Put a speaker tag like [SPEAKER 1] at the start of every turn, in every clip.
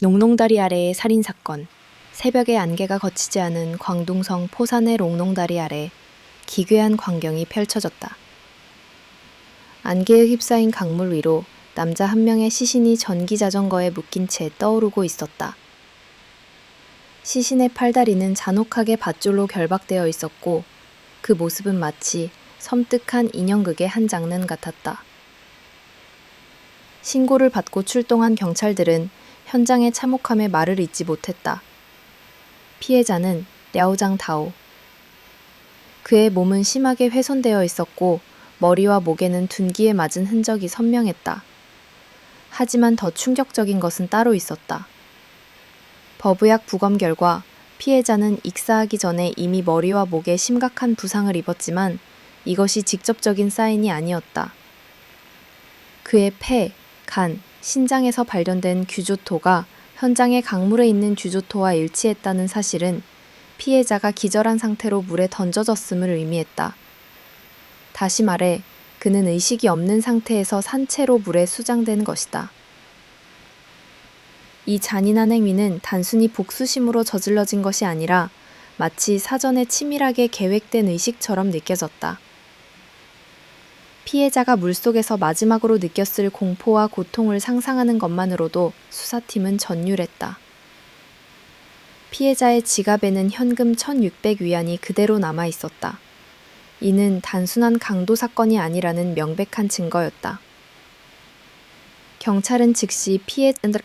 [SPEAKER 1] 롱롱다리 아래의 살인사건. 새벽의 안개가 걷히지 않은 광둥성 포산의 롱롱다리 아래 기괴한 광경이 펼쳐졌다. 안개에 휩싸인 강물 위로 남자 한 명의 시신이 전기자전거에 묶인 채 떠오르고 있었다. 시신의 팔다리는 잔혹하게 밧줄로 결박되어 있었고 그 모습은 마치 섬뜩한 인형극의 한 장면 같았다. 신고를 받고 출동한 경찰들은 현장의 참혹함에 말을 잇지 못했다. 피해자는 랴오장 다오. 그의 몸은 심하게 훼손되어 있었고 머리와 목에는 둔기에 맞은 흔적이 선명했다. 하지만 더 충격적인 것은 따로 있었다. 법의학 부검 결과 피해자는 익사하기 전에 이미 머리와 목에 심각한 부상을 입었지만 이것이 직접적인 사인이 아니었다. 그의 폐, 간, 신장에서 발견된 규조토가 현장의 강물에 있는 규조토와 일치했다는 사실은 피해자가 기절한 상태로 물에 던져졌음을 의미했다. 다시 말해 그는 의식이 없는 상태에서 산채로 물에 수장된 것이다. 이 잔인한 행위는 단순히 복수심으로 저질러진 것이 아니라 마치 사전에 치밀하게 계획된 의식처럼 느껴졌다. 피해자가 물속에서 마지막으로 느꼈을 공포와 고통을 상상하는 것만으로도 수사팀은 전율했다. 피해자의 지갑에는 현금 1,600위안이 그대로 남아 있었다. 이는 단순한 강도 사건이 아니라는 명백한 증거였다. 경찰은 즉시 피해자를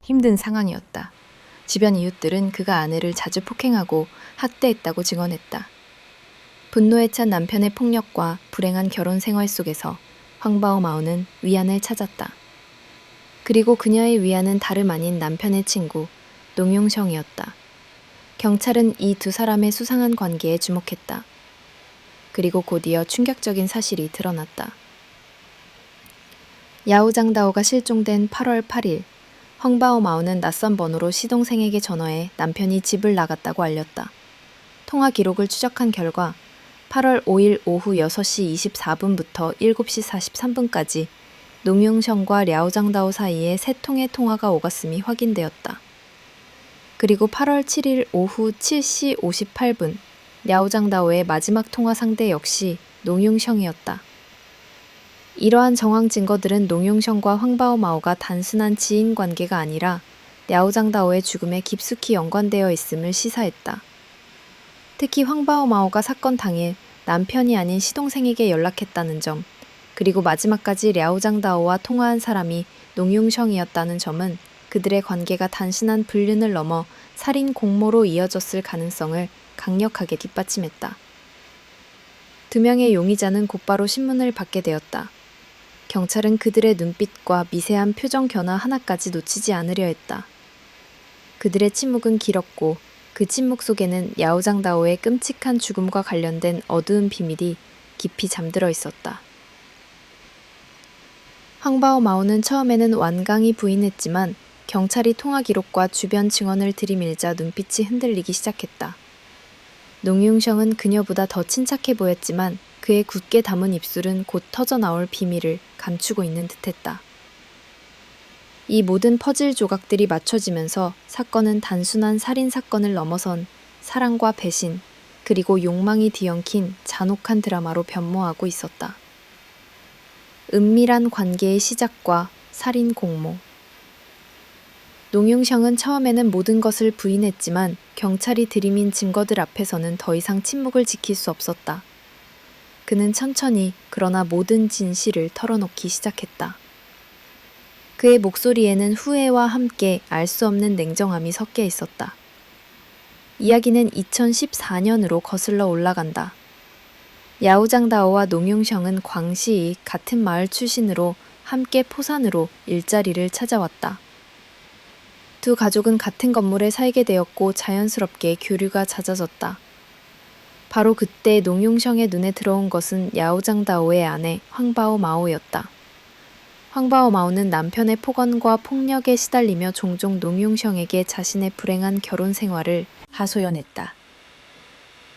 [SPEAKER 1] 힘든 상황이었다. 주변 이웃들은 그가 아내를 자주 폭행하고 학대했다고 증언했다. 분노에 찬 남편의 폭력과 불행한 결혼 생활 속에서 황바오 마오는 위안을 찾았다. 그리고 그녀의 위안은 다름 아닌 남편의 친구 농용성이었다. 경찰은 이 두 사람의 수상한 관계에 주목했다. 그리고 곧이어 충격적인 사실이 드러났다. 야오장다오가 실종된 8월 8일 황바오 마오는 낯선 번호로 시동생에게 전화해 남편이 집을 나갔다고 알렸다. 통화 기록을 추적한 결과 8월 5일 오후 6시 24분부터 7시 43분까지 농융성과 랴오장다오 사이에 3통의 통화가 오갔음이 확인되었다. 그리고 8월 7일 오후 7시 58분 랴오장다오의 마지막 통화 상대 역시 농융성이었다. 이러한 정황 증거들은 농융성과 황바오마오가 단순한 지인 관계가 아니라 랴오장다오의 죽음에 깊숙이 연관되어 있음을 시사했다. 특히 황바오마오가 사건 당일 남편이 아닌 시동생에게 연락했다는 점, 그리고 마지막까지 랴오장다오와 통화한 사람이 농융성이었다는 점은 그들의 관계가 단순한 불륜을 넘어 살인 공모로 이어졌을 가능성을 강력하게 뒷받침했다. 2명의 용의자는 곧바로 신문을 받게 되었다. 경찰은 그들의 눈빛과 미세한 표정 변화 하나까지 놓치지 않으려 했다. 그들의 침묵은 길었고 그 침묵 속에는 랴오장다오의 끔찍한 죽음과 관련된 어두운 비밀이 깊이 잠들어 있었다. 황바오마오는 처음에는 완강히 부인했지만 경찰이 통화 기록과 주변 증언을 들이밀자 눈빛이 흔들리기 시작했다. 농융성은 그녀보다 더 침착해 보였지만 그의 굳게 담은 입술은 곧 터져나올 비밀을 감추고 있는 듯했다. 이 모든 퍼즐 조각들이 맞춰지면서 사건은 단순한 살인 사건을 넘어선 사랑과 배신, 그리고 욕망이 뒤엉킨 잔혹한 드라마로 변모하고 있었다. 은밀한 관계의 시작과 살인 공모. 농융성은 처음에는 모든 것을 부인했지만 경찰이 들이민 증거들 앞에서는 더 이상 침묵을 지킬 수 없었다. 그는 천천히 그러나 모든 진실을 털어놓기 시작했다. 그의 목소리에는 후회와 함께 알 수 없는 냉정함이 섞여 있었다. 이야기는 2014년으로 거슬러 올라간다. 랴오장다오와 농융성은 광시이 같은 마을 출신으로 함께 포산으로 일자리를 찾아왔다. 두 가족은 같은 건물에 살게 되었고 자연스럽게 교류가 잦아졌다. 바로 그때 농융성의 눈에 들어온 것은 랴오장다오의 아내 황바오마오였다. 황바오마오는 남편의 폭언과 폭력에 시달리며 종종 농융성에게 자신의 불행한 결혼 생활을 하소연했다.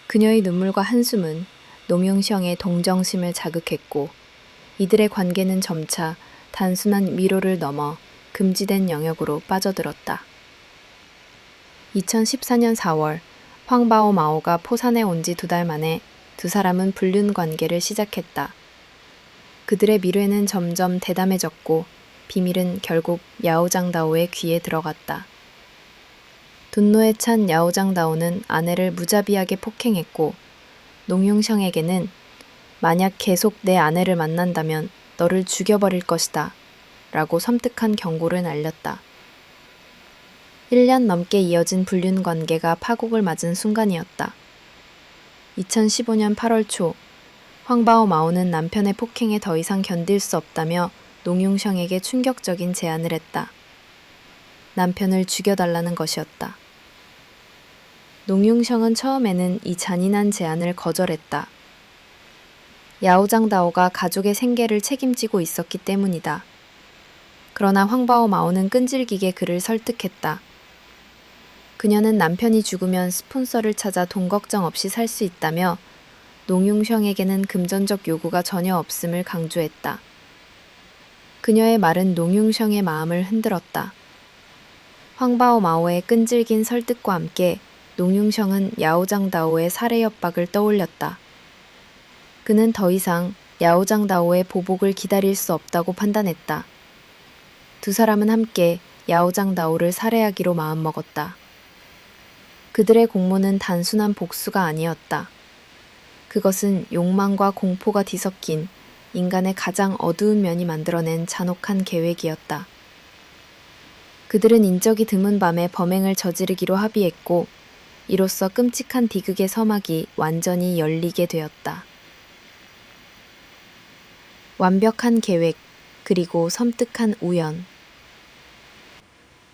[SPEAKER 1] 그녀의 눈물과 한숨은 농융성의 동정심을 자극했고 이들의 관계는 점차 단순한 위로를 넘어 금지된 영역으로 빠져들었다. 2014년 4월 황바오마오가 포산에 온 지 2달 만에 두 사람은 불륜 관계를 시작했다. 그들의 미래는 점점 대담해졌고 비밀은 결국 랴오장다오의 귀에 들어갔다. 분노에 찬 랴오장다오는 아내를 무자비하게 폭행했고 농융성에게는 만약 계속 내 아내를 만난다면 너를 죽여버릴 것이다 라고 섬뜩한 경고를 날렸다. 1년 넘게 이어진 불륜 관계가 파국을 맞은 순간이었다. 2015년 8월 초 황바오마오는 남편의 폭행에 더 이상 견딜 수 없다며 농융성에게 충격적인 제안을 했다. 남편을 죽여달라는 것이었다. 농융성은 처음에는 이 잔인한 제안을 거절했다. 랴오장다오가 가족의 생계를 책임지고 있었기 때문이다. 그러나 황바오마오는 끈질기게 그를 설득했다. 그녀는 남편이 죽으면 스폰서를 찾아 돈 걱정 없이 살 수 있다며 농융성에게는 금전적 요구가 전혀 없음을 강조했다. 그녀의 말은 농융성의 마음을 흔들었다. 황바오마오의 끈질긴 설득과 함께 농융성은 랴오장다오의 살해 협박을 떠올렸다. 그는 더 이상 랴오장다오의 보복을 기다릴 수 없다고 판단했다. 두 사람은 함께 랴오장다오를 살해하기로 마음먹었다. 그들의 공모는 단순한 복수가 아니었다. 그것은 욕망과 공포가 뒤섞인 인간의 가장 어두운 면이 만들어낸 잔혹한 계획이었다. 그들은 인적이 드문 밤에 범행을 저지르기로 합의했고 이로써 끔찍한 비극의 서막이 완전히 열리게 되었다. 완벽한 계획, 그리고 섬뜩한 우연.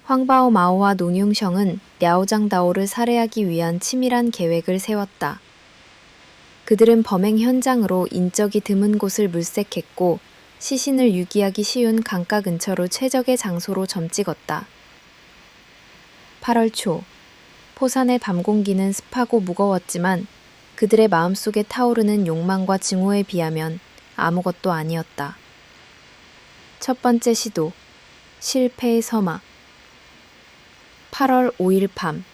[SPEAKER 1] 황바오마오와 농융성은 랴오장다오를 살해하기 위한 치밀한 계획을 세웠다. 그들은 범행 현장으로 인적이 드문 곳을 물색했고 시신을 유기하기 쉬운 강가 근처로 최적의 장소로 점찍었다. 8월 초, 포산의 밤 공기는 습하고 무거웠지만 그들의 마음속에 타오르는 욕망과 증오에 비하면 아무것도 아니었다. 첫 번째 시도, 실패의 서막. 8월 5일 밤,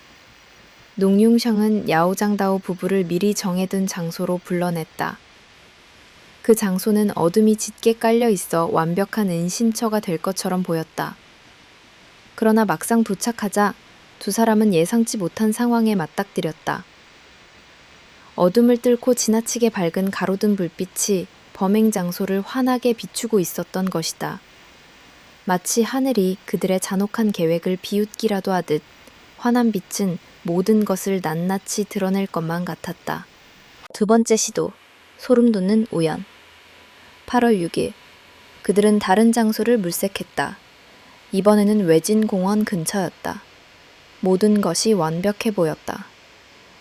[SPEAKER 1] 농융성은 야오장다오 부부를 미리 정해둔 장소로 불러냈다. 그 장소는 어둠이 짙게 깔려 있어 완벽한 은신처가 될 것처럼 보였다. 그러나 막상 도착하자 두 사람은 예상치 못한 상황에 맞닥뜨렸다. 어둠을 뚫고 지나치게 밝은 가로등 불빛이 범행 장소를 환하게 비추고 있었던 것이다. 마치 하늘이 그들의 잔혹한 계획을 비웃기라도 하듯 환한 빛은 모든 것을 낱낱이 드러낼 것만 같았다. 두 번째 시도, 소름 돋는 우연. 8월 6일, 그들은 다른 장소를 물색했다. 이번에는 외진 공원 근처였다. 모든 것이 완벽해 보였다.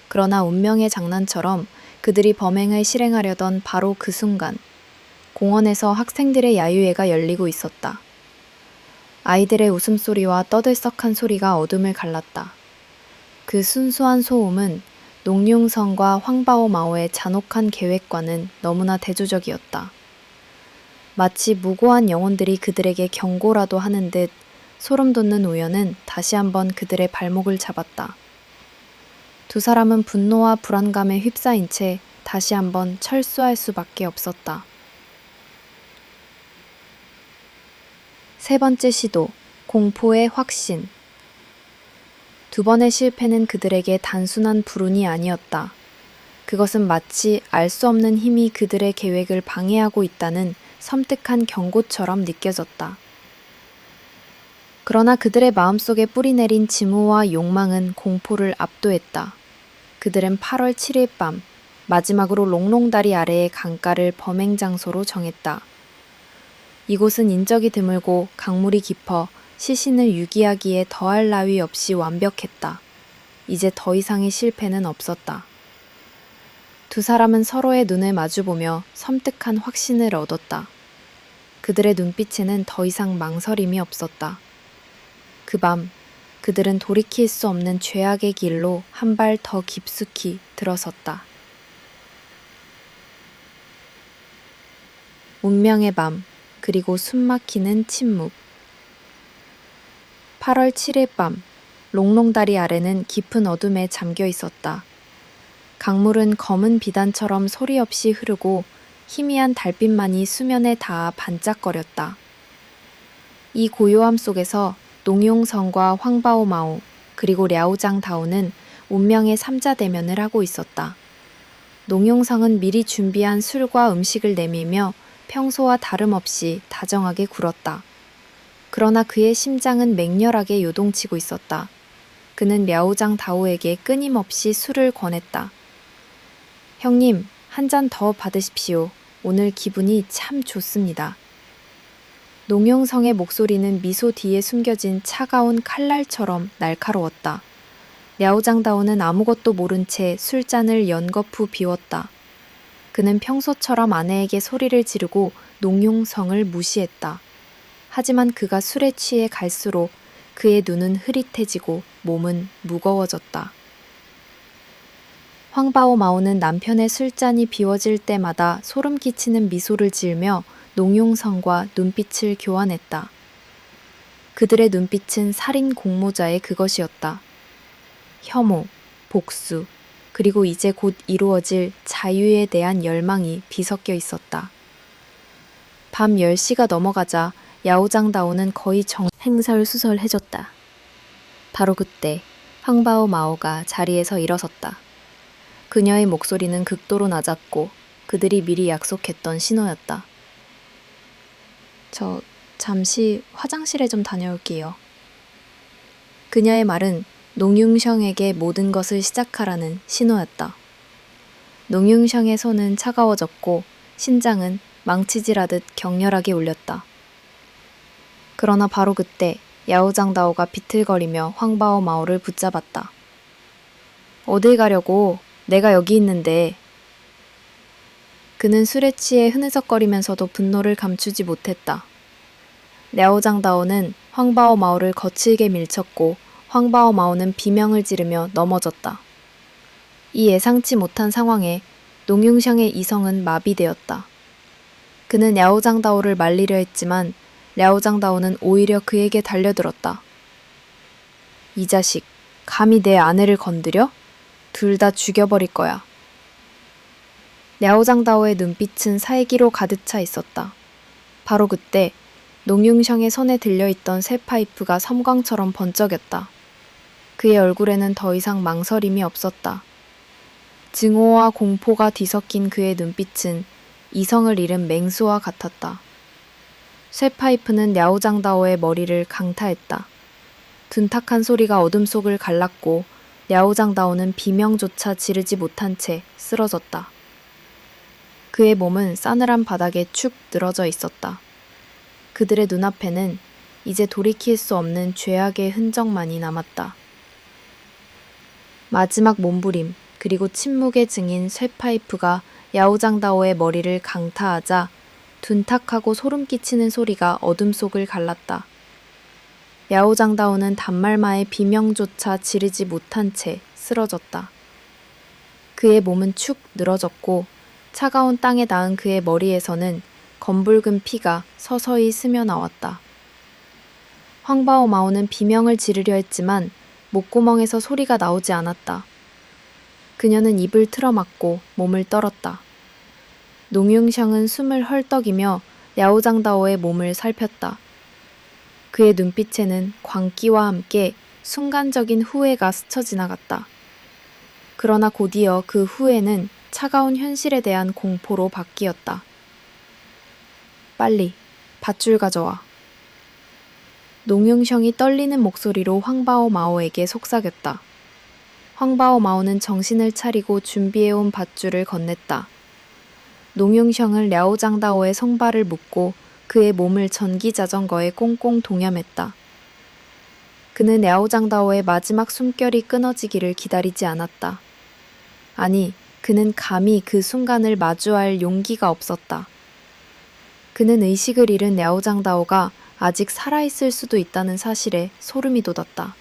[SPEAKER 1] 그러나 운명의 장난처럼 그들이 범행을 실행하려던 바로 그 순간, 공원에서 학생들의 야유회가 열리고 있었다. 아이들의 웃음소리와 떠들썩한 소리가 어둠을 갈랐다. 그 순수한 소음은 농융성과 황바오마오의 잔혹한 계획과는 너무나 대조적이었다. 마치 무고한 영혼들이 그들에게 경고라도 하는 듯 소름 돋는 우연은 다시 한번 그들의 발목을 잡았다. 두 사람은 분노와 불안감에 휩싸인 채 다시 한번 철수할 수밖에 없었다. 세 번째 시도, 공포의 확신. 두 번의 실패는 그들에게 단순한 불운이 아니었다. 그것은 마치 알 수 없는 힘이 그들의 계획을 방해하고 있다는 섬뜩한 경고처럼 느껴졌다. 그러나 그들의 마음속에 뿌리내린 증오와 욕망은 공포를 압도했다. 그들은 8월 7일 밤 마지막으로 롱롱다리 아래의 강가를 범행 장소로 정했다. 이곳은 인적이 드물고 강물이 깊어 시신을 유기하기에 더할 나위 없이 완벽했다. 이제 더 이상의 실패는 없었다. 두 사람은 서로의 눈을 마주보며 섬뜩한 확신을 얻었다. 그들의 눈빛에는 더 이상 망설임이 없었다. 그 밤, 그들은 돌이킬 수 없는 죄악의 길로 한 발 더 깊숙이 들어섰다. 운명의 밤, 그리고 숨막히는 침묵. 8월 7일 밤, 롱롱다리 아래는 깊은 어둠에 잠겨 있었다. 강물은 검은 비단처럼 소리 없이 흐르고 희미한 달빛만이 수면에 닿아 반짝거렸다. 이 고요함 속에서 농용성과 황바오마오 그리고 랴오장다오는 운명의 삼자대면을 하고 있었다. 농용성은 미리 준비한 술과 음식을 내밀며 평소와 다름없이 다정하게 굴었다. 그러나 그의 심장은 맹렬하게 요동치고 있었다. 그는 랴오장다오에게 끊임없이 술을 권했다. 형님, 한 잔 더 받으십시오. 오늘 기분이 참 좋습니다. 농용성의 목소리는 미소 뒤에 숨겨진 차가운 칼날처럼 날카로웠다. 랴오장다오는 아무것도 모른 채 술잔을 연거푸 비웠다. 그는 평소처럼 아내에게 소리를 지르고 농용성을 무시했다. 하지만 그가 술에 취해 갈수록 그의 눈은 흐릿해지고 몸은 무거워졌다. 황바오마오는 남편의 술잔이 비워질 때마다 소름 끼치는 미소를 지으며 농용성과 눈빛을 교환했다. 그들의 눈빛은 살인 공모자의 그것이었다. 혐오, 복수, 그리고 이제 곧 이루어질 자유에 대한 열망이 뒤섞여 있었다. 밤 10시가 넘어가자 야오장다오는 거의 행설수설해졌다. 바로 그때 황바오마오가 자리에서 일어섰다. 그녀의 목소리는 극도로 낮았고 그들이 미리 약속했던 신호였다. 저 잠시 화장실에 좀 다녀올게요. 그녀의 말은 농융성에게 모든 것을 시작하라는 신호였다. 농융성의 손은 차가워졌고 심장은 망치질하듯 격렬하게 울렸다. 그러나 바로 그때 야오장다오가 비틀거리며 황바오마오를 붙잡았다. 어딜 가려고? 내가 여기 있는데. 그는 술에 취해 흐느적거리면서도 분노를 감추지 못했다. 랴오장다오는 황바오마오를 거칠게 밀쳤고 황바오마오는 비명을 지르며 넘어졌다. 이 예상치 못한 상황에 농융샹의 이성은 마비되었다. 그는 랴오장다오를 말리려 했지만 랴오장다오는 오히려 그에게 달려들었다. 이 자식, 감히 내 아내를 건드려? 둘 다 죽여버릴 거야. 랴오장다오의 눈빛은 살기로 가득 차 있었다. 바로 그때 농융샹의 손에 들려있던 새 파이프가 섬광처럼 번쩍였다. 그의 얼굴에는 더 이상 망설임이 없었다. 증오와 공포가 뒤섞인 그의 눈빛은 이성을 잃은 맹수와 같았다. 쇠 파이프는 랴오장다오의 머리를 강타했다. 둔탁한 소리가 어둠 속을 갈랐고 랴오장다오는 비명조차 지르지 못한 채 쓰러졌다. 그의 몸은 싸늘한 바닥에 축 늘어져 있었다. 그들의 눈앞에는 이제 돌이킬 수 없는 죄악의 흔적만이 남았다. 마지막 몸부림 그리고 침묵의 증인 쇠파이프가 야오장다오의 머리를 강타하자 둔탁하고 소름 끼치는 소리가 어둠 속을 갈랐다. 야오장다오는 단말마의 비명조차 지르지 못한 채 쓰러졌다. 그의 몸은 축 늘어졌고 차가운 땅에 닿은 그의 머리에서는 검붉은 피가 서서히 스며나왔다. 황바오 마오는 비명을 지르려 했지만 목구멍에서 소리가 나오지 않았다. 그녀는 입을 틀어막고 몸을 떨었다. 농융샹은 숨을 헐떡이며 야오장다오의 몸을 살폈다. 그의 눈빛에는 광기와 함께 순간적인 후회가 스쳐 지나갔다. 그러나 곧이어 그 후회는 차가운 현실에 대한 공포로 바뀌었다. 빨리 밧줄 가져와. 농융샹이 떨리는 목소리로 황바오 마오에게 속삭였다. 황바오 마오는 정신을 차리고 준비해온 밧줄을 건넸다. 농융샹은 랴오장다오의 성발을 묶고 그의 몸을 전기자전거에 꽁꽁 동ям했다. 그는 랴오장다오의 마지막 숨결이 끊어지기를 기다리지 않았다. 아니, 그는 감히 그 순간을 마주할 용기가 없었다. 그는 의식을 잃은 랴오장다오가 아직 살아있을 수도 있다는 사실에 소름이 돋았다.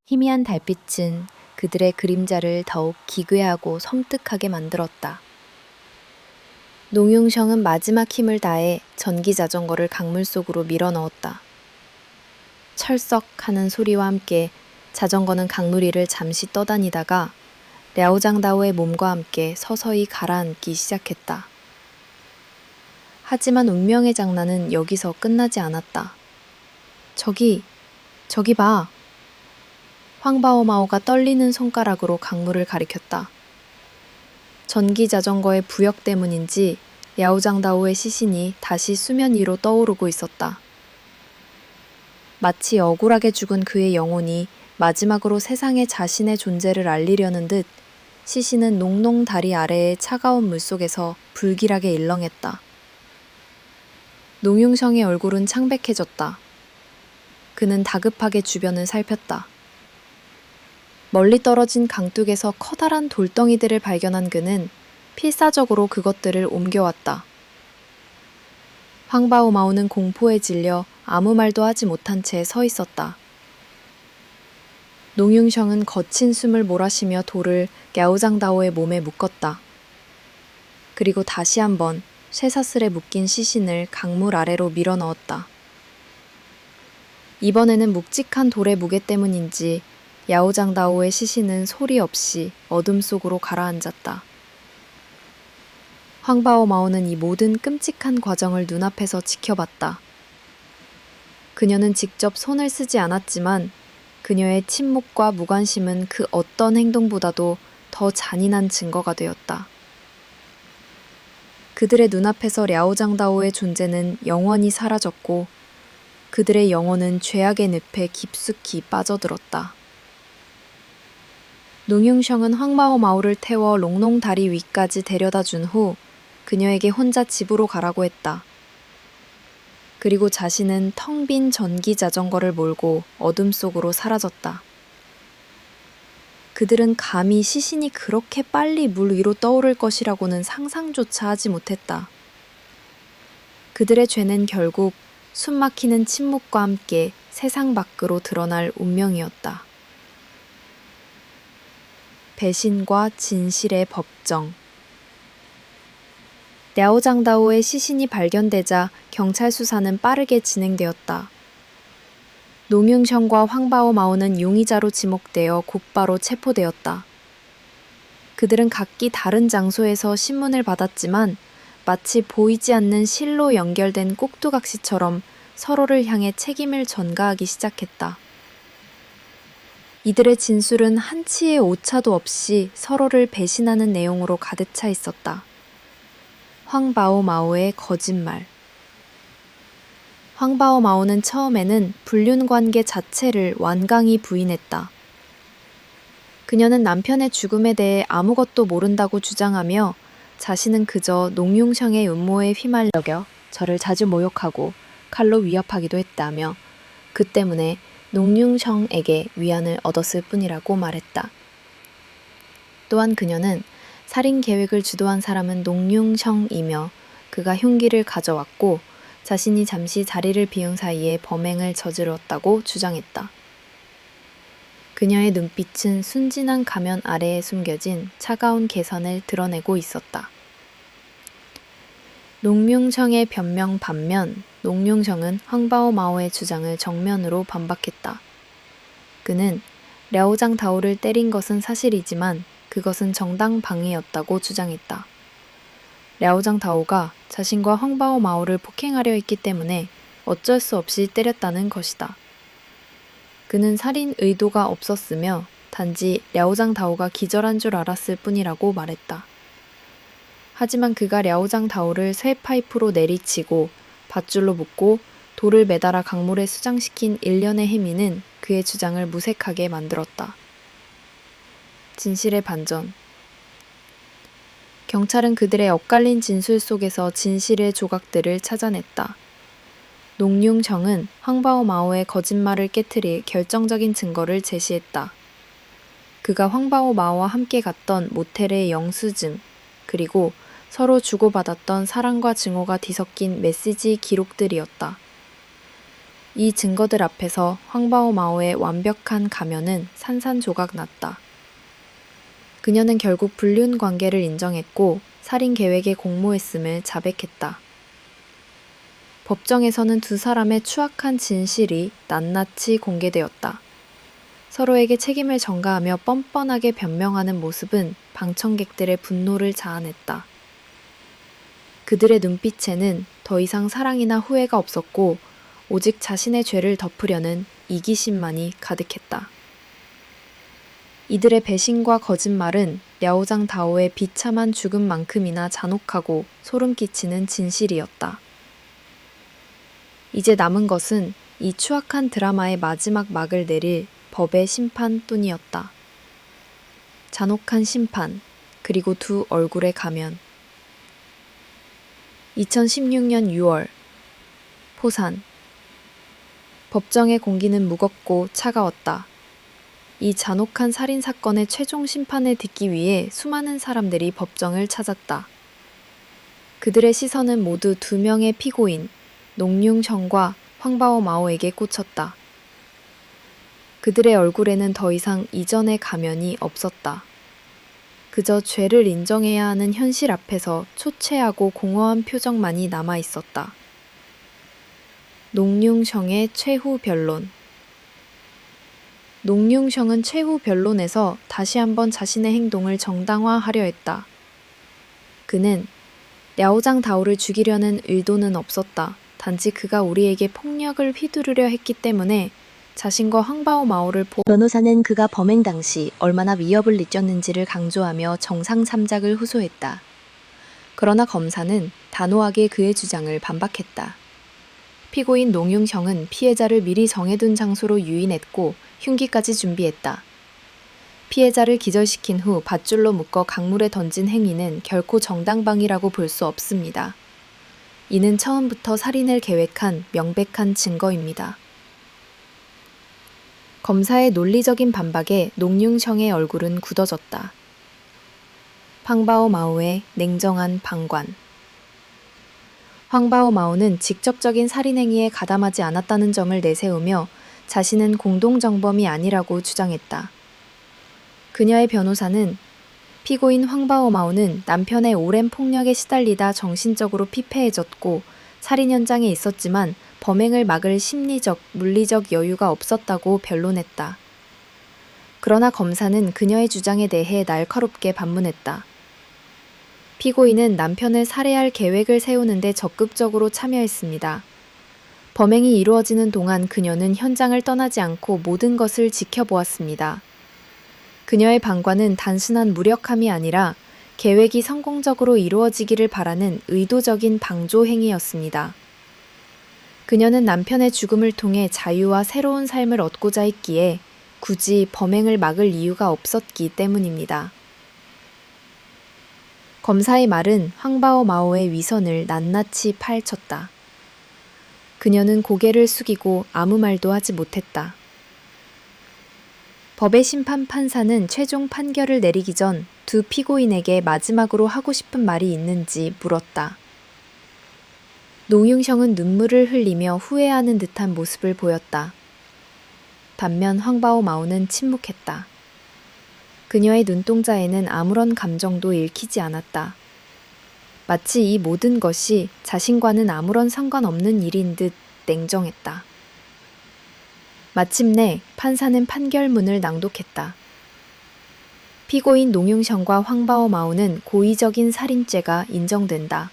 [SPEAKER 1] 희미한 달빛은 그들의 그림자를 더욱 기괴하고 섬뜩하게 만들었다. 농융샹은 마지막 힘을 다해 전기자전거를 강물 속으로 밀어넣었다. 철썩 하는 소리와 함께 자전거는 강물 위를 잠시 떠다니다가 랴오장다오의 몸과 함께 서서히 가라앉기 시작했다. 하지만 운명의 장난은 여기서 끝나지 않았다. 저기 봐. 황바오마오가 떨리는 손가락으로 강물을 가리켰다. 전기자전거의 부역 때문인지 랴오장다오의 시신이 다시 수면 위로 떠오르고 있었다. 마치 억울하게 죽은 그의 영혼이 마지막으로 세상에 자신의 존재를 알리려는 듯 시신은 농농 다리 아래의 차가운 물속에서 불길하게 일렁했다. 농융샹의 얼굴은 창백해졌다. 그는 다급하게 주변을 살폈다. 멀리 떨어진 강둑에서 커다란 돌덩이들을 발견한 그는 필사적으로 그것들을 옮겨왔다. 황바오 마오는 공포에 질려 아무 말도 하지 못한 채 서 있었다. 농융샹은 거친 숨을 몰아쉬며 돌을 랴오장다오의 몸에 묶었다. 그리고 다시 한번 쇠사슬에 묶인 시신을 강물 아래로 밀어넣었다. 이번에는 묵직한 돌의 무게 때문인지 야오장다오의 시신은 소리 없이 어둠 속으로 가라앉았다. 황바오 마오는 이 모든 끔찍한 과정을 눈앞에서 지켜봤다. 그녀는 직접 손을 쓰지 않았지만 그녀의 침묵과 무관심은 그 어떤 행동보다도 더 잔인한 증거가 되었다. 그들의 눈앞에서 랴오장다오의 존재는 영원히 사라졌고 그들의 영혼은 죄악의 늪에 깊숙이 빠져들었다. 농융샹은 황바오 마오를 태워 롱롱 다리 위까지 데려다 준 후 그녀에게 혼자 집으로 가라고 했다. 그리고 자신은 텅 빈 전기 자전거를 몰고 어둠 속으로 사라졌다. 그들은 감히 시신이 그렇게 빨리 물 위로 떠오를 것이라고는 상상조차 하지 못했다. 그들의 죄는 결국 숨막히는 침묵과 함께 세상 밖으로 드러날 운명이었다. 배신과 진실의 법정. 랴오장다오의 시신이 발견되자 경찰 수사는 빠르게 진행되었다. 농융션과 황바오마오는 용의자로 지목되어 곧바로 체포되었다. 그들은 각기 다른 장소에서 신문을 받았지만 마치 보이지 않는 실로 연결된 꼭두각시처럼 서로를 향해 책임을 전가하기 시작했다. 이들의 진술은 한치의 오차도 없이 서로를 배신하는 내용으로 가득 차 있었다. 황바오마오의 거짓말. 황바오마오는 처음에는 불륜 관계 자체를 완강히 부인했다. 그녀는 남편의 죽음에 대해 아무것도 모른다고 주장하며 자신은 그저 농융성의 음모에 휘말려 저를 자주 모욕하고 칼로 위협하기도 했다며 그 때문에 농융성에게 위안을 얻었을 뿐이라고 말했다. 또한 그녀는 살인 계획을 주도한 사람은 농융성이며 그가 흉기를 가져왔고 자신이 잠시 자리를 비운 사이에 범행을 저질렀다고 주장했다. 그녀의 눈빛은 순진한 가면 아래에 숨겨진 차가운 계산을 드러내고 있었다. 농융성의 변명 반면 농융성은 황바오마오의 주장을 정면으로 반박했다. 그는 랴오장다오를 때린 것은 사실이지만 그것은 정당 방해였다고 주장했다. 랴오장다오가 자신과 황바오마오를 폭행하려 했기 때문에 어쩔 수 없이 때렸다는 것이다. 그는 살인 의도가 없었으며 단지 랴오장다오가 기절한 줄 알았을 뿐이라고 말했다. 하지만 그가 랴오장다오를 쇠 파이프로 내리치고 밧줄로 묶고 돌을 매달아 강물에 수장시킨 일련의 행위는 그의 주장을 무색하게 만들었다. 진실의 반전. 경찰은 그들의 엇갈린 진술 속에서 진실의 조각들을 찾아냈다. 농융성은 황바오마오의 거짓말을 깨트릴 결정적인 증거를 제시했다. 그가 황바오마오와 함께 갔던 모텔의 영수증, 그리고 서로 주고받았던 사랑과 증오가 뒤섞인 메시지 기록들이었다. 이 증거들 앞에서 황바오마오의 완벽한 가면은 산산조각 났다. 그녀는 결국 불륜 관계를 인정했고 살인 계획에 공모했음을 자백했다. 법정에서는 두 사람의 추악한 진실이 낱낱이 공개되었다. 서로에게 책임을 전가하며 뻔뻔하게 변명하는 모습은 방청객들의 분노를 자아냈다. 그들의 눈빛에는 더 이상 사랑이나 후회가 없었고 오직 자신의 죄를 덮으려는 이기심만이 가득했다. 이들의 배신과 거짓말은 랴오장다오의 비참한 죽음만큼이나 잔혹하고 소름 끼치는 진실이었다. 이제 남은 것은 이 추악한 드라마의 마지막 막을 내릴 법의 심판뿐이었다. 잔혹한 심판, 그리고 두 얼굴의 가면. 2016년 6월, 포산. 법정의 공기는 무겁고 차가웠다. 이 잔혹한 살인 사건의 최종 심판을 듣기 위해 수많은 사람들이 법정을 찾았다. 그들의 시선은 모두 두 명의 피고인, 농융성과 황바오마오에게 꽂혔다. 그들의 얼굴에는 더 이상 이전의 가면이 없었다. 그저 죄를 인정해야 하는 현실 앞에서 초췌하고 공허한 표정만이 남아 있었다. 농융성의 최후 변론. 농융성은 최후 변론에서 다시 한번 자신의 행동을 정당화하려 했다. 그는 랴오장다오를 죽이려는 의도는 없었다. 단지 그가 우리에게 폭력을 휘두르려 했기 때문에 자신과 황바오마오를
[SPEAKER 2] 변호사는 그가 범행 당시 얼마나 위협을 느꼈는지를 강조하며 정상 참작을 호소했다.
[SPEAKER 1] 그러나 검사는 단호하게 그의 주장을 반박했다. 피고인 농융성은 피해자를 미리 정해둔 장소로 유인했고 흉기까지 준비했다. 피해자를 기절시킨 후 밧줄로 묶어 강물에 던진 행위는 결코 정당방위라고 볼 수 없습니다. 이는 처음부터 살인을 계획한 명백한 증거입니다. 검사의 논리적인 반박에 농융성의 얼굴은 굳어졌다. 황바오마오의 냉정한 방관. 황바오마오는 직접적인 살인행위에 가담하지 않았다는 점을 내세우며 자신은 공동정범이 아니라고 주장했다. 그녀의 변호사는 피고인 황바오마오는 남편의 오랜 폭력에 시달리다 정신적으로 피폐해졌고 살인 현장에 있었지만 범행을 막을 심리적, 물리적 여유가 없었다고 변론했다. 그러나 검사는 그녀의 주장에 대해 날카롭게 반문했다. 피고인은 남편을 살해할 계획을 세우는데 적극적으로 참여했습니다. 범행이 이루어지는 동안 그녀는 현장을 떠나지 않고 모든 것을 지켜보았습니다. 그녀의 방관은 단순한 무력함이 아니라 계획이 성공적으로 이루어지기를 바라는 의도적인 방조 행위였습니다. 그녀는 남편의 죽음을 통해 자유와 새로운 삶을 얻고자 했기에 굳이 범행을 막을 이유가 없었기 때문입니다. 검사의 말은 황바오마오의 위선을 낱낱이 파헤쳤다. 그녀는 고개를 숙이고 아무 말도 하지 못했다. 법의 심판 판사는 최종 판결을 내리기 전 두 피고인에게 마지막으로 하고 싶은 말이 있는지 물었다. 농융성은 눈물을 흘리며 후회하는 듯한 모습을 보였다. 반면 황바오마오는 침묵했다. 그녀의 눈동자에는 아무런 감정도 읽히지 않았다. 마치 이 모든 것이 자신과는 아무런 상관없는 일인 듯 냉정했다. 마침내 판사는 판결문을 낭독했다. 피고인 농융성과 황바오마오는 고의적인 살인죄가 인정된다.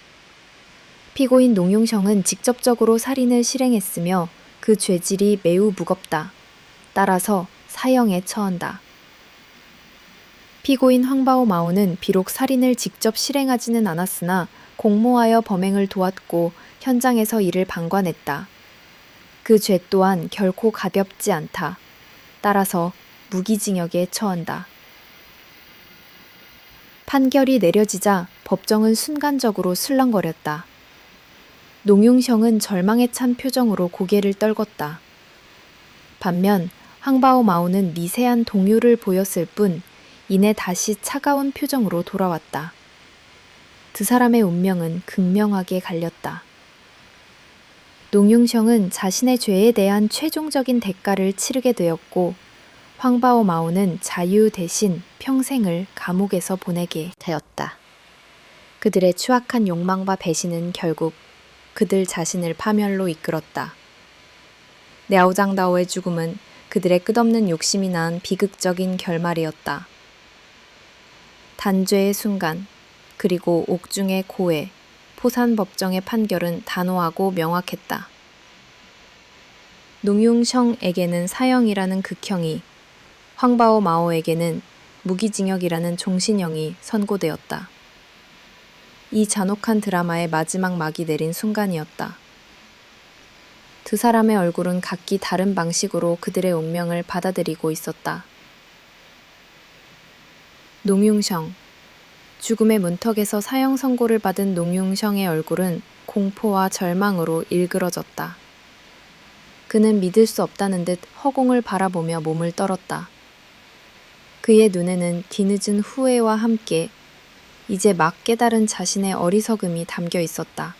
[SPEAKER 1] 피고인 농융성은 직접적으로 살인을 실행했으며 그 죄질이 매우 무겁다. 따라서 사형에 처한다. 피고인 황바오마오는 비록 살인을 직접 실행하지는 않았으나 공모하여 범행을 도왔고 현장에서 이를 방관했다. 그 죄 또한 결코 가볍지 않다. 따라서 무기징역에 처한다. 판결이 내려지자 법정은 순간적으로 술렁거렸다. 농융성은 절망에 찬 표정으로 고개를 떨궜다. 반면 황바오마오는 미세한 동요를 보였을 뿐 이내 다시 차가운 표정으로 돌아왔다. 두 사람의 운명은 극명하게 갈렸다. 농융성은 자신의 죄에 대한 최종적인 대가를 치르게 되었고 황바오마오는 자유 대신 평생을 감옥에서 보내게 되었다. 그들의 추악한 욕망과 배신은 결국 그들 자신을 파멸로 이끌었다. 랴오장다오의 죽음은 그들의 끝없는 욕심이 낳은 비극적인 결말이었다. 단죄의 순간, 그리고 옥중의 고해, 포산법정의 판결은 단호하고 명확했다. 농융성에게는 사형이라는 극형이, 황바오마오에게는 무기징역이라는 종신형이 선고되었다. 이 잔혹한 드라마의 마지막 막이 내린 순간이었다. 두 사람의 얼굴은 각기 다른 방식으로 그들의 운명을 받아들이고 있었다. 농융성. 죽음의 문턱에서 사형 선고를 받은 농융성의 얼굴은 공포와 절망으로 일그러졌다. 그는 믿을 수 없다는 듯 허공을 바라보며 몸을 떨었다. 그의 눈에는 뒤늦은 후회와 함께 이제 막 깨달은 자신의 어리석음이 담겨 있었다.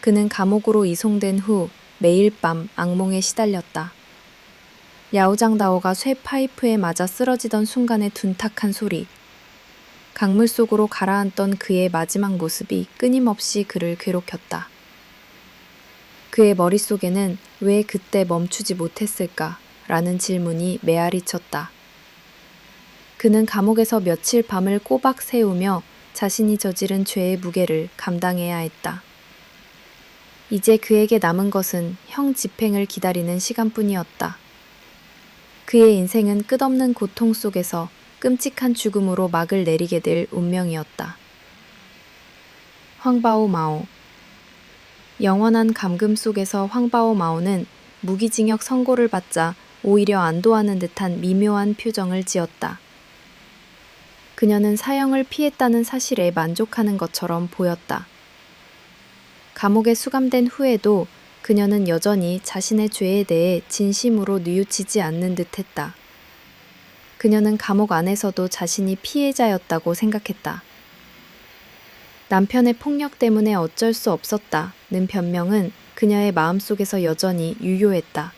[SPEAKER 1] 그는 감옥으로 이송된 후 매일 밤 악몽에 시달렸다. 랴오장다오가 쇠 파이프에 맞아 쓰러지던 순간의 둔탁한 소리, 강물 속으로 가라앉던 그의 마지막 모습이 끊임없이 그를 괴롭혔다. 그의 머릿속에는 왜 그때 멈추지 못했을까? 라는 질문이 메아리 쳤다. 그는 감옥에서 며칠 밤을 꼬박 새우며 자신이 저지른 죄의 무게를 감당해야 했다. 이제 그에게 남은 것은 형 집행을 기다리는 시간뿐이었다. 그의 인생은 끝없는 고통 속에서 끔찍한 죽음으로 막을 내리게 될 운명이었다. 황바오마오. 영원한 감금 속에서 황바오마오는 무기징역 선고를 받자 오히려 안도하는 듯한 미묘한 표정을 지었다. 그녀는 사형을 피했다는 사실에 만족하는 것처럼 보였다. 감옥에 수감된 후에도 그녀는 여전히 자신의 죄에 대해 진심으로 뉘우치지 않는 듯했다. 그녀는 감옥 안에서도 자신이 피해자였다고 생각했다. 남편의 폭력 때문에 어쩔 수 없었다는 변명은 그녀의 마음속에서 여전히 유효했다.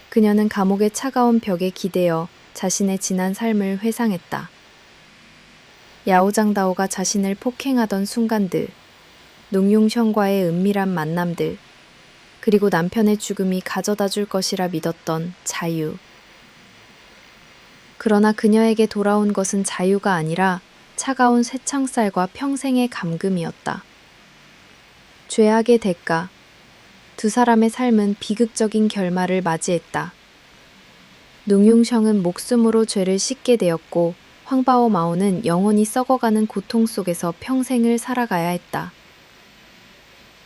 [SPEAKER 1] 그녀는 감옥의 차가운 벽에 기대어 자신의 지난 삶을 회상했다. 야오장다오가 자신을 폭행하던 순간들, 농융션과의 은밀한 만남들, 그리고 남편의 죽음이 가져다 줄 것이라 믿었던 자유. 그러나 그녀에게 돌아온 것은 자유가 아니라 차가운 쇠창살과 평생의 감금이었다. 죄악의 대가. 두 사람의 삶은 비극적인 결말을 맞이했다. 농융션은 목숨으로 죄를 씻게 되었고 황바오 마오는 영원히 썩어가는 고통 속에서 평생을 살아가야 했다.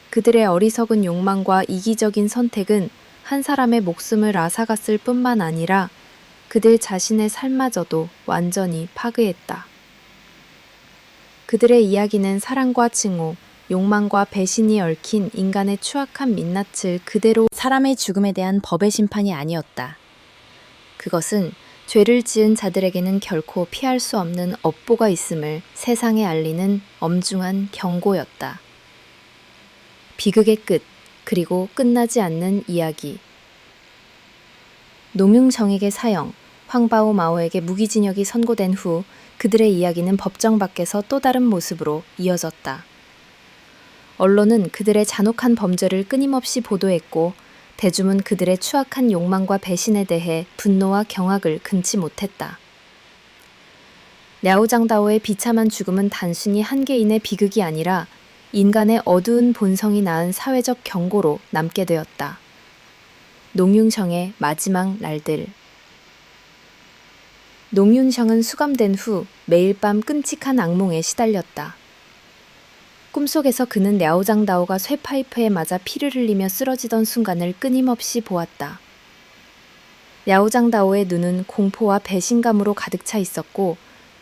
[SPEAKER 1] 그들의 어리석은 욕망과 이기적인 선택은 한 사람의 목숨을 앗아갔을 뿐만 아니라 그들 자신의 삶마저도 완전히 파괴했다. 그들의 이야기는 사랑과 증오, 욕망과 배신이 얽힌 인간의 추악한 민낯을 그대로
[SPEAKER 2] 사람의 죽음에 대한 법의 심판이 아니었다.
[SPEAKER 1] 그것은 죄를 지은 자들에게는 결코 피할 수 없는 업보가 있음을 세상에 알리는 엄중한 경고였다. 비극의 끝, 그리고 끝나지 않는 이야기. 농융정에게 사형, 황바오 마오에게 무기징역이 선고된 후 그들의 이야기는 법정 밖에서 또 다른 모습으로 이어졌다. 언론은 그들의 잔혹한 범죄를 끊임없이 보도했고 대중은 그들의 추악한 욕망과 배신에 대해 분노와 경악을 금치 못했다. 랴오장다오의 비참한 죽음은 단순히 한 개인의 비극이 아니라 인간의 어두운 본성이 낳은 사회적 경고로 남게 되었다. 농윤성의 마지막 날들. 농윤성은 수감된 후 매일 밤 끔찍한 악몽에 시달렸다. 꿈속에서 그는 랴오장다오가 쇠파이프에 맞아 피를 흘리며 쓰러지던 순간을 끊임없이 보았다. 랴오장다오의 눈은 공포와 배신감으로 가득 차 있었고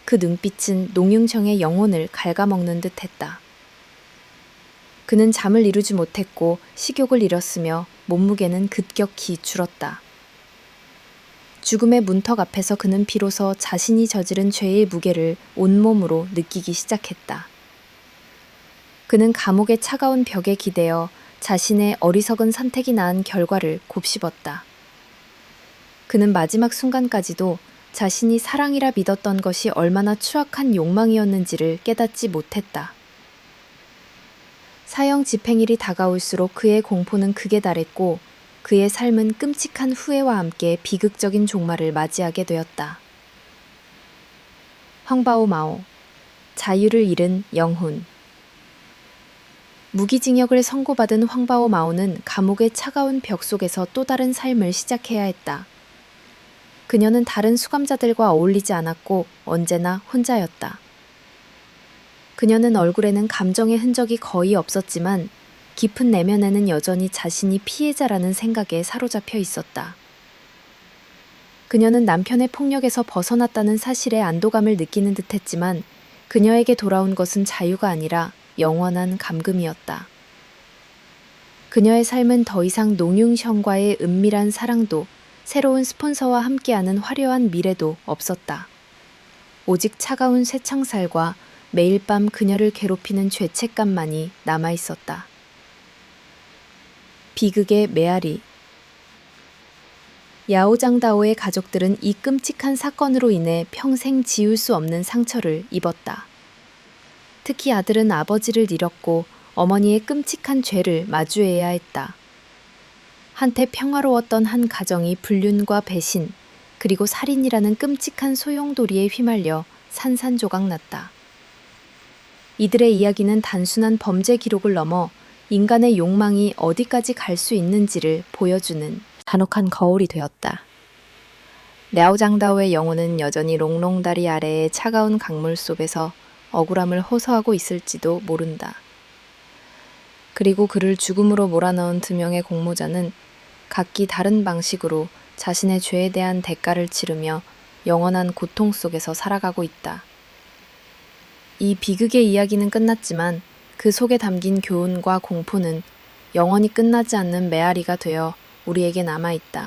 [SPEAKER 1] 그 눈빛은 농융정의 영혼을 갉아먹는 듯했다. 그는 잠을 이루지 못했고 식욕을 잃었으며 몸무게는 급격히 줄었다. 죽음의 문턱 앞에서 그는 비로소 자신이 저지른 죄의 무게를 온몸으로 느끼기 시작했다. 그는 감옥의 차가운 벽에 기대어 자신의 어리석은 선택이 낳은 결과를 곱씹었다. 그는 마지막 순간까지도 자신이 사랑이라 믿었던 것이 얼마나 추악한 욕망이었는지를 깨닫지 못했다. 사형 집행일이 다가올수록 그의 공포는 극에 달했고 그의 삶은 끔찍한 후회와 함께 비극적인 종말을 맞이하게 되었다. 황바오 마오, 자유를 잃은 영혼. 무기징역을 선고받은 황바오 마오는 감옥의 차가운 벽 속에서 또 다른 삶을 시작해야 했다. 그녀는 다른 수감자들과 어울리지 않았고 언제나 혼자였다. 그녀는 얼굴에는 감정의 흔적이 거의 없었지만 깊은 내면에는 여전히 자신이 피해자라는 생각에 사로잡혀 있었다. 그녀는 남편의 폭력에서 벗어났다는 사실에 안도감을 느끼는 듯했지만 그녀에게 돌아온 것은 자유가 아니라 영원한 감금이었다. 그녀의 삶은 더 이상 농융션과의 은밀한 사랑도 새로운 스폰서와 함께하는 화려한 미래도 없었다. 오직 차가운 쇠창살과 매일 밤 그녀를 괴롭히는 죄책감만이 남아있었다. 비극의 메아리. 야오장다오의 가족들은 이 끔찍한 사건으로 인해 평생 지울 수 없는 상처를 입었다. 특히 아들은 아버지를 잃었고 어머니의 끔찍한 죄를 마주해야 했다. 한때 평화로웠던 한 가정이 불륜과 배신, 그리고 살인이라는 끔찍한 소용돌이에 휘말려 산산조각났다. 이들의 이야기는 단순한 범죄 기록을 넘어 인간의 욕망이 어디까지 갈 수 있는지를 보여주는 잔혹한 거울이 되었다. 랴오장다오의 영혼은 여전히 롱롱다리 아래의 차가운 강물 속에서 억울함을 호소하고 있을지도 모른다. 그리고 그를 죽음으로 몰아넣은 두 명의 공모자는 각기 다른 방식으로 자신의 죄에 대한 대가를 치르며 영원한 고통 속에서 살아가고 있다. 이 비극의 이야기는 끝났지만 그 속에 담긴 교훈과 공포는 영원히 끝나지 않는 메아리가 되어 우리에게 남아있다.